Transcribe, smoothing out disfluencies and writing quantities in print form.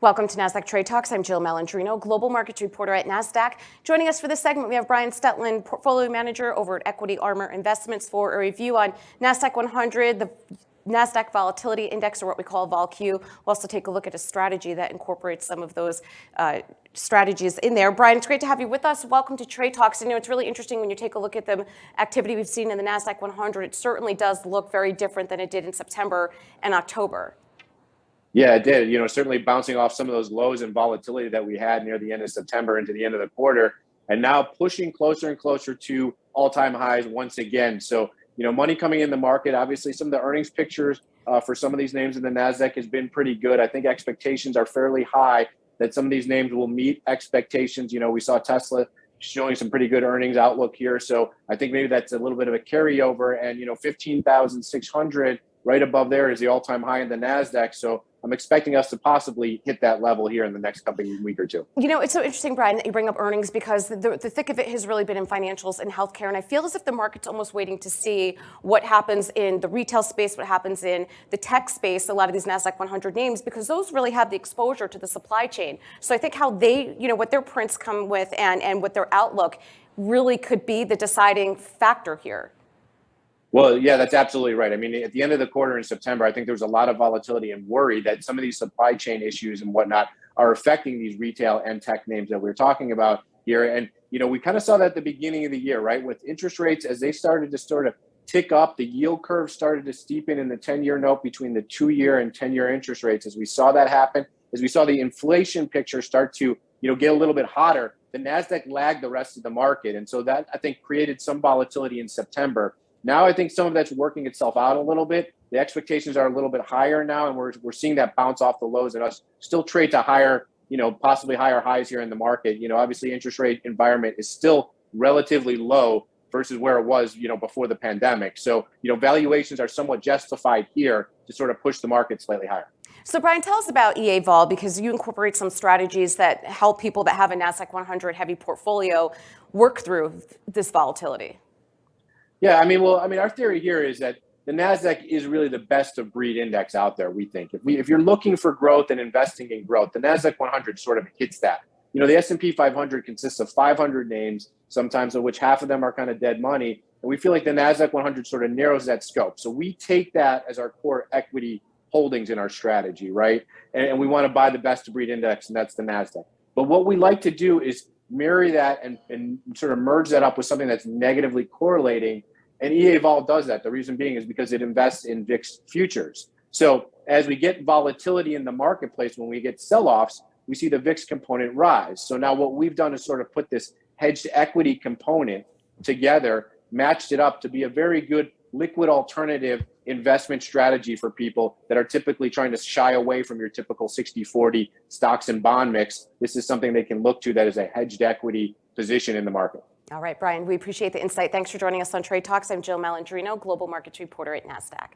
Welcome to Nasdaq Trade Talks. I'm Jill Malandrino, Global Markets Reporter at Nasdaq. Joining us for this segment, we have Brian Stutland, Portfolio Manager over at Equity Armor Investments, for a review on Nasdaq-100, the Nasdaq Volatility Index, or what we call VolQ. We'll also take a look at a strategy that incorporates some of those strategies in there. Brian, it's great to have you with us. Welcome to Trade Talks. And, it's really interesting when you take a look at the activity we've seen in the Nasdaq-100. It certainly does look very different than it did in September and October. Yeah, it did. Certainly bouncing off some of those lows and volatility that we had near the end of September into the end of the quarter, and now pushing closer and closer to all-time highs once again. So, money coming in the market. Obviously, some of the earnings pictures for some of these names in the Nasdaq has been pretty good. I think expectations are fairly high that some of these names will meet expectations. We saw Tesla showing some pretty good earnings outlook here. So I think maybe that's a little bit of a carryover. And, 15,600 right above there is the all-time high in the Nasdaq. So I'm expecting us to possibly hit that level here in the next coming week or two. It's so interesting, Brian, that you bring up earnings, because the thick of it has really been in financials and healthcare. And I feel as if the market's almost waiting to see what happens in the retail space, what happens in the tech space, a lot of these Nasdaq 100 names, because those really have the exposure to the supply chain. So I think how they, what their prints come with and what their outlook really could be the deciding factor here. Well, yeah, that's absolutely right. I mean, at the end of the quarter in September, I think there was a lot of volatility and worry that some of these supply chain issues and whatnot are affecting these retail and tech names that we're talking about here. And, we kind of saw that at the beginning of the year, right? With interest rates, as they started to sort of tick up, the yield curve started to steepen in the 10-year note between the 2-year and 10-year interest rates. As we saw that happen, as we saw the inflation picture start to, get a little bit hotter, the NASDAQ lagged the rest of the market. And so that, I think, created some volatility in September. Now I think some of that's working itself out a little bit. The expectations are a little bit higher now, and we're seeing that bounce off the lows and us still trade to higher, possibly higher highs here in the market. Obviously interest rate environment is still relatively low versus where it was, before the pandemic. So, valuations are somewhat justified here to sort of push the market slightly higher. So, Brian, tell us about EAVOL, because you incorporate some strategies that help people that have a Nasdaq 100 heavy portfolio work through this volatility. Yeah, our theory here is that the NASDAQ is really the best of breed index out there, we think. If you're looking for growth and investing in growth, the NASDAQ 100 sort of hits that. The S&P 500 consists of 500 names, sometimes of which half of them are kind of dead money. And we feel like the NASDAQ 100 sort of narrows that scope. So we take that as our core equity holdings in our strategy, right? And we want to buy the best of breed index, and that's the NASDAQ. But what we like to do is marry that and sort of merge that up with something that's negatively correlating. And EAVOL does that. The reason being is because it invests in VIX futures. So as we get volatility in the marketplace, when we get sell-offs, we see the VIX component rise. So now what we've done is sort of put this hedged equity component together, matched it up to be a very good liquid alternative investment strategy for people that are typically trying to shy away from your typical 60-40 stocks and bond mix. This is something they can look to that is a hedged equity position in the market. All right, Brian, we appreciate the insight. Thanks for joining us on Trade Talks. I'm Jill Malandrino, Global Markets Reporter at Nasdaq.